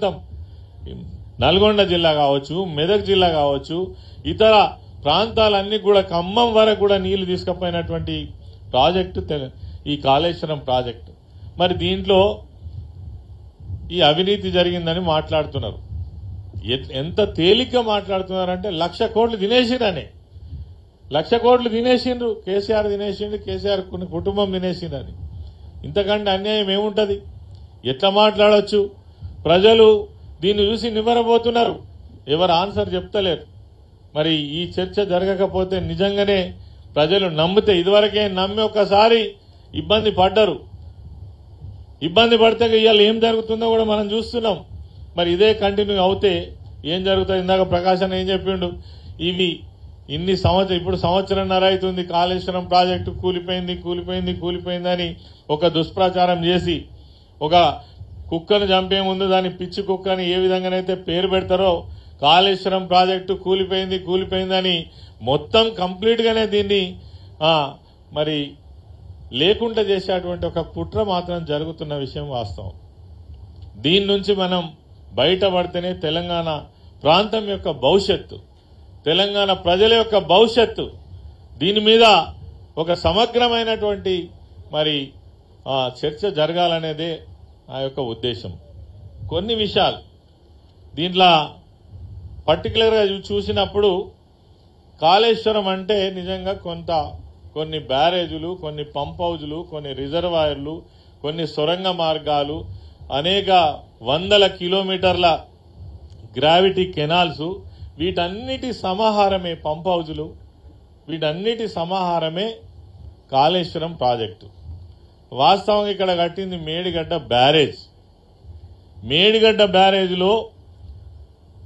ప్రాంతం నల్గొండ జిల్లా కావచ్చు, మెదక్ జిల్లా కావచ్చు, ఇతర ప్రాంతాలన్నీ కూడా ఖమ్మం వరకు కూడా నీళ్లు తీసుకుపోయినటువంటి ప్రాజెక్టు ఈ కాళేశ్వరం ప్రాజెక్టు. మరి దీంట్లో ఈ అవినీతి జరిగిందని మాట్లాడుతున్నారు. ఎంత తేలిగ్గా మాట్లాడుతున్నారంటే 1,00,000 కోట్లు తినేసిండని. 1,00,000 కోట్లు తినేసిండ్రు. కేసీఆర్ తినేసిండు, కేసీఆర్ కుటుంబం తినేసిందని. ఇంతకంటే అన్యాయం ఏముంటది? ఎట్లా మాట్లాడొచ్చు? ప్రజలు దీన్ని చూసి నివ్వరబోతున్నారు. ఎవరు ఆన్సర్ చెప్తలేరు. మరి ఈ చర్చ జరగకపోతే నిజంగానే ప్రజలు నమ్మితే, ఇదివరకే నమ్మి ఒకసారి ఇబ్బంది పడ్డరు. ఇబ్బంది పడితే ఇవాళ ఏం జరుగుతుందో కూడా మనం చూస్తున్నాం. మరి ఇదే కంటిన్యూ అవుతే ఏం జరుగుతుంది? ఇందాక ప్రకాశన్ ఏం చెప్పిండు, ఇవి ఇన్ని ఇప్పుడు సంవత్సరంన్నర అవుతుంది కాళేశ్వరం ప్రాజెక్టు కూలిపోయిందని ఒక దుష్ప్రచారం చేసి, ఒక కుక్కను చంపే ముందు దాని పిచ్చి కుక్కని ఏ విధంగానైతే పేరు పెడతారో, కాళేశ్వరం ప్రాజెక్టు కూలిపోయిందని మొత్తం కంప్లీట్ గానే దీన్ని మరి లేకుండా చేసేటువంటి ఒక కుట్ర మాత్రం జరుగుతున్న విషయం వాస్తవం. దీని నుంచి మనం బయటపడితేనే తెలంగాణ ప్రాంతం యొక్క భవిష్యత్తు, తెలంగాణ ప్రజల యొక్క భవిష్యత్తు, దీని మీద ఒక సమగ్రమైనటువంటి మరి చర్చ జరగాలనేదే ఆ యొక్క ఉద్దేశం. కొన్ని విషయాలు దీంట్లో పర్టికులర్గా చూసినప్పుడు కాళేశ్వరం అంటే నిజంగా కొన్ని బ్యారేజీలు, కొన్ని పంప్ హౌజులు, కొన్ని రిజర్వాయర్లు, కొన్ని సొరంగ మార్గాలు, అనేక వందల కిలోమీటర్ల గ్రావిటీ కెనాల్స్, వీటన్నిటి సమాహారమే పంప్ హౌజులు, వీటన్నిటి సమాహారమే కాళేశ్వరం ప్రాజెక్టు. వాస్తవంగా ఇక్కడ కట్టింది మేడిగడ్డ బ్యారేజ్. మేడిగడ్డ బ్యారేజ్లో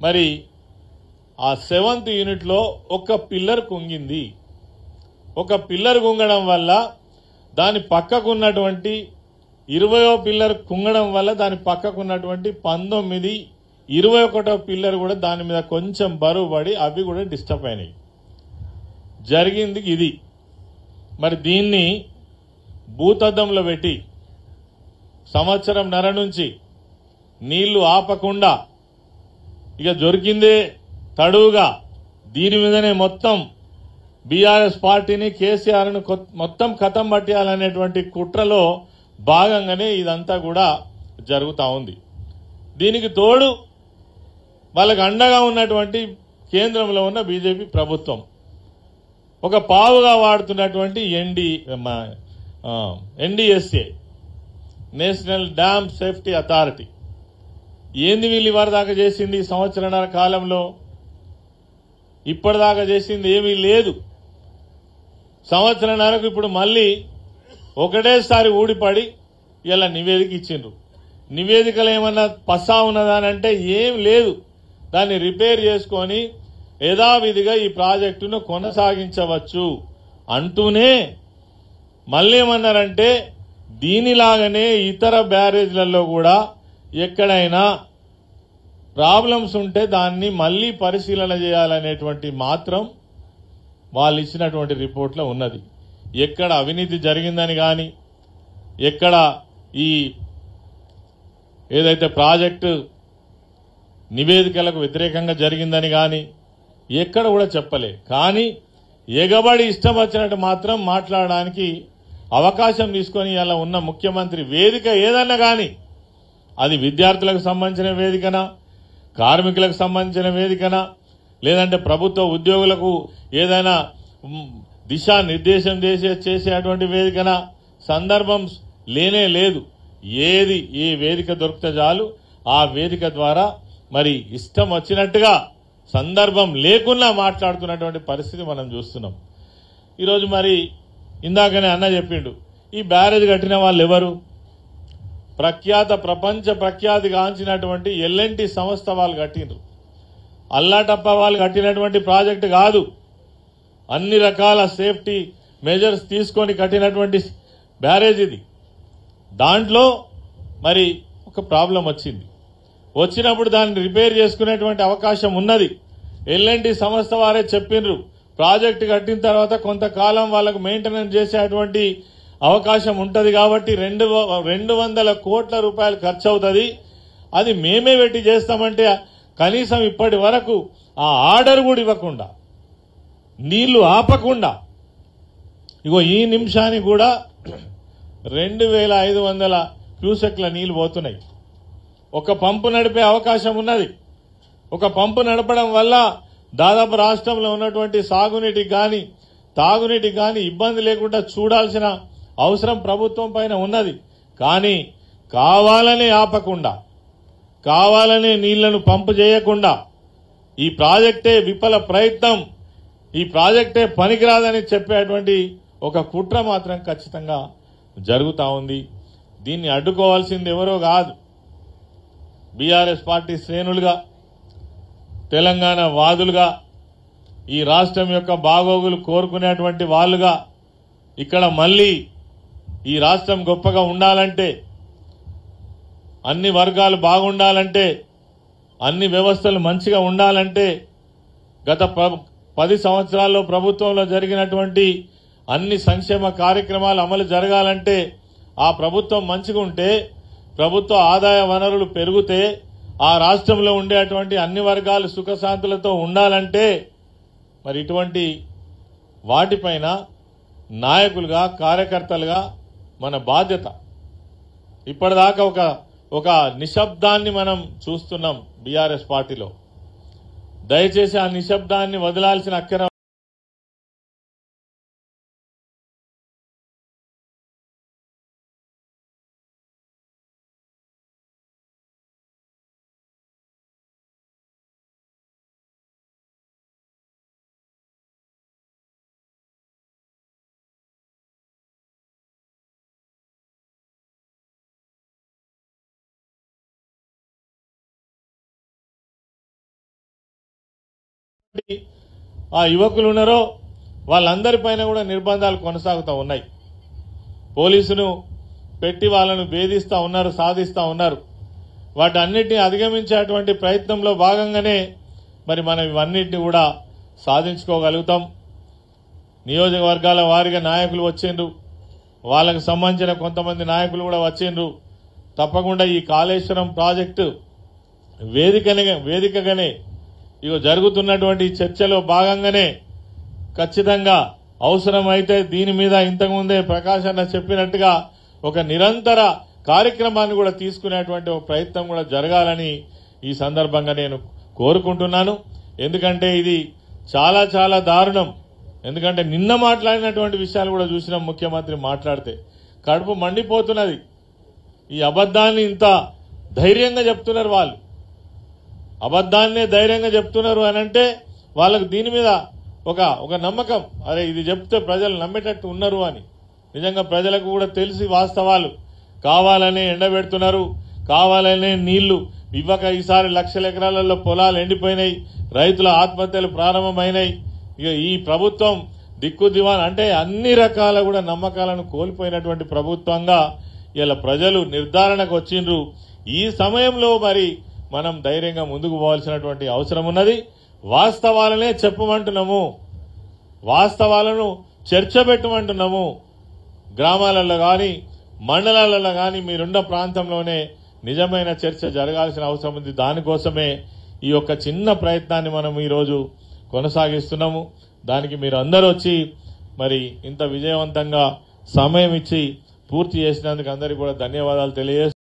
మరి ఆ 7th యూనిట్లో ఒక పిల్లర్ కుంగింది. ఒక పిల్లర్ కుంగడం వల్ల దాని పక్కకున్నటువంటి 20వ పిల్లర్ కుంగడం వల్ల దాని పక్కకున్నటువంటి 19, 21వ పిల్లర్ కూడా దాని మీద కొంచెం బరువు పడి అవి కూడా డిస్టర్బ్ అయినాయి. జరిగింది ఇది. మరి దీన్ని భూతద్దంలో పెట్టి సంవత్సరంన్నర నుంచి నీళ్లు ఆపకుండా ఇక దొరికిందే తడువుగా దీని మీదనే మొత్తం బీఆర్ఎస్ పార్టీని, కేసీఆర్ను మొత్తం ఖతం పట్టేయాలనేటువంటి కుట్రలో భాగంగానే ఇదంతా కూడా జరుగుతూ ఉంది. దీనికి తోడు వాళ్ళకు అండగా ఉన్నటువంటి కేంద్రంలో ఉన్న బీజేపీ ప్రభుత్వం ఒక పావుగా వాడుతున్నటువంటి NDSA, national dam safety authority. ఏంది వీళ్ళు ఇవరిదాకా చేసింది? సంవత్సరన్నర కాలంలో ఇప్పటిదాకా చేసింది ఏమీ లేదు. సంవత్సరన్నరకు ఇప్పుడు మళ్ళీ ఒకటేసారి ఊడిపడి ఇలా నివేదిక ఇచ్చిండ్రు. నివేదికలు ఏమన్నా పసా ఉన్నదానంటే ఏం లేదు. దాన్ని రిపేర్ చేసుకొని యథావిధిగా ఈ ప్రాజెక్టును కొనసాగించవచ్చు అంటూనే మళ్ళీ ఏమన్నారంటే దీనిలాగానే ఇతర బ్యారేజ్లలో కూడా ఎక్కడైనా ప్రాబ్లమ్స్ ఉంటే దాన్ని మళ్లీ పరిశీలన చేయాలనేటువంటి మాత్రం వాళ్ళు ఇచ్చినటువంటి రిపోర్ట్లో ఉన్నది. ఎక్కడ అవినీతి జరిగిందని కానీ, ఎక్కడ ఈ ఏదైతే ప్రాజెక్టు నివేదికలకు వ్యతిరేకంగా జరిగిందని కానీ ఎక్కడ కూడా చెప్పలే. కానీ ఎగబడి ఇష్టం వచ్చినట్టు మాత్రం మాట్లాడడానికి అవకాశం తీసుకొని ఇలా ఉన్న ముఖ్యమంత్రి వేదిక ఏదన్నా కానీ, అది విద్యార్థులకు సంబంధించిన వేదికనా, కార్మికులకు సంబంధించిన వేదికనా, లేదంటే ప్రభుత్వ ఉద్యోగులకు ఏదైనా దిశానిర్దేశం చేసేటువంటి వేదికనా, సందర్భం లేనే లేదు. ఏ వేదిక దొరికితే చాలు ఆ వేదిక ద్వారా మరి ఇష్టం వచ్చినట్టుగా సందర్భం లేకున్నా మాట్లాడుతున్నటువంటి పరిస్థితి మనం చూస్తున్నాం. ఈరోజు మరి ఇందాకనే అన్న చెప్పిండు, ఈ బ్యారేజ్ కట్టిన వాళ్ళు ఎవరు? ప్రపంచ ప్రఖ్యాతి గాంచినటువంటి ఎల్ఎన్టీ సంస్థ వాళ్ళు కట్టిండ్రు. అల్లాటప్ప వాళ్ళు కట్టినటువంటి ప్రాజెక్టు కాదు. అన్ని రకాల సేఫ్టీ మెజర్స్ తీసుకొని కట్టినటువంటి బ్యారేజ్ ఇది. దాంట్లో మరి ఒక ప్రాబ్లం వచ్చినప్పుడు దాన్ని రిపేర్ చేసుకునేటువంటి అవకాశం ఉన్నది. ఎల్ఎన్టీ సంస్థ వారే చెప్పిండ్రు, ప్రాజెక్టు కట్టిన తర్వాత కొంతకాలం వాళ్ళకు మెయింటెనెన్స్ చేసేటువంటి అవకాశం ఉంటది కాబట్టి 200 కోట్ల రూపాయలు ఖర్చు అవుతుంది. అది మేమే పెట్టి చేస్తామంటే కనీసం ఇప్పటి వరకు ఆ ఆర్డర్ కూడా ఇవ్వకుండా నీళ్లు ఆపకుండా ఇగో ఈ నిమిషానికి కూడా 2500 క్యూసెక్ల నీళ్లు పోతున్నాయి. ఒక పంపు నడిపే అవకాశం ఉన్నది. ఒక పంపు నడపడం వల్ల దాదాపు రాష్ట్రంలో ఉన్నటువంటి సాగునీటికి కానీ తాగునీటికి కానీ ఇబ్బంది లేకుండా చూడాల్సిన అవసరం ప్రభుత్వం పైన ఉన్నది. కానీ కావాలనే ఆపకుండా, కావాలనే నీళ్లను పంపు చేయకుండా ఈ ప్రాజెక్టే విఫల ప్రయత్నం, ఈ ప్రాజెక్టే పనికిరాదని చెప్పేటువంటి ఒక కుట్ర మాత్రం ఖచ్చితంగా జరుగుతూ ఉంది. దీన్ని అడ్డుకోవాల్సింది ఎవరో కాదు, బీఆర్ఎస్ పార్టీ శ్రేణులుగా, తెలంగాణ వాదులుగా, ఈ రాష్ట్రం యొక్క బాగోగులు కోరుకునేటువంటి వాళ్ళుగా, ఇక్కడ మళ్ళీ ఈ రాష్ట్రం గొప్పగా ఉండాలంటే, అన్ని వర్గాలు బాగుండాలంటే, అన్ని వ్యవస్థలు మంచిగా ఉండాలంటే, గత 10 సంవత్సరాల్లో ప్రభుత్వంలో జరిగినటువంటి అన్ని సంక్షేమ కార్యక్రమాలు అమలు జరగాలంటే, ఆ ప్రభుత్వం మంచిగా ఉంటే, ప్రభుత్వ ఆదాయ వనరులు పెరిగితే, ఆ రాష్ట్రంలో ఉండేటువంటి అన్ని వర్గాలు సుఖశాంతులతో ఉండాలంటే మరి ఇటువంటి వాటిపైన నాయకులుగా, కార్యకర్తలుగా మన బాధ్యత. ఇప్పటిదాకా ఒక నిశ్శబ్దాన్ని మనం చూస్తున్నాం బీఆర్ఎస్ పార్టీలో. దయచేసి ఆ నిశ్శబ్దాన్ని వదలాల్సిన అక్కర ఆ యువకులు ఉన్నారో వాళ్ళందరిపైన కూడా నిర్బంధాలు కొనసాగుతూ ఉన్నాయి. పోలీసును పెట్టి వాళ్ళను వేధిస్తూ ఉన్నారు, సాధిస్తూ ఉన్నారు. వాటన్నిటిని అధిగమించేటువంటి ప్రయత్నంలో భాగంగానే మరి మనం ఇవన్నిటిని కూడా సాధించుకోగలుగుతాం. నియోజకవర్గాల వారిగా నాయకులు వచ్చిండ్రు, వాళ్ళకు సంబంధించిన కొంతమంది నాయకులు కూడా వచ్చిండ్రు. తప్పకుండా ఈ కాళేశ్వరం ప్రాజెక్టు వేదికగానే ఇగో జరుగుతున్నటువంటి చర్చలో భాగంగానే ఖచ్చితంగా అవసరమైతే దీని మీద ఇంతకుముందే ప్రకాష్ అన్న చెప్పినట్టుగా ఒక నిరంతర కార్యక్రమాన్ని కూడా తీసుకునేటువంటి ఒక ప్రయత్నం కూడా జరగాలని ఈ సందర్భంగా నేను కోరుకుంటున్నాను. ఎందుకంటే ఇది చాలా చాలా దారుణం. ఎందుకంటే నిన్న మాట్లాడినటువంటి విషయాలు కూడా చూసినాం. ముఖ్యమంత్రి మాట్లాడితే కడుపు మండిపోతున్నది. ఈ అబద్ధాన్ని ఇంత ధైర్యంగా చెప్తున్నారు వాళ్ళు, అబద్ధాన్నే ధైర్యంగా చెప్తున్నారు అని అంటే వాళ్ళకు దీని మీద ఒక నమ్మకం, అరే ఇది చెప్తే ప్రజలు నమ్మేటట్టు ఉన్నారు అని. నిజంగా ప్రజలకు కూడా తెలిసి వాస్తవాలు కావాలనే ఎండబెడుతున్నారు, కావాలనే నీళ్లు ఇవ్వక ఈసారి లక్షల ఎకరాలలో పొలాలు ఎండిపోయినాయి, రైతుల ఆత్మహత్యలు ప్రారంభమైనాయి. ఇక ఈ ప్రభుత్వం దిక్కు దివాన్ అంటే అన్ని రకాల కూడా నమ్మకాలను కోల్పోయినటువంటి ప్రభుత్వంగా ఇలా ప్రజలు నిర్ధారణకు వచ్చిండ్రు. ఈ సమయంలో మరి మనం ధైర్యంగా ముందుకు పోవాల్సినటువంటి అవసరం ఉన్నది. వాస్తవాలనే చెప్పమంటున్నాము, వాస్తవాలను చర్చ పెట్టమంటున్నాము. గ్రామాలలో కానీ మండలాలలో కానీ మీరున్న ప్రాంతంలోనే నిజమైన చర్చ జరగాల్సిన అవసరం ఉంది. దానికోసమే ఈ యొక్క చిన్న ప్రయత్నాన్ని మనం ఈరోజు కొనసాగిస్తున్నాము. దానికి మీరు అందరూ వచ్చి మరి ఇంత విజయవంతంగా సమయం ఇచ్చి పూర్తి చేసినందుకు అందరికీ కూడా ధన్యవాదాలు తెలియజేస్తున్నాను.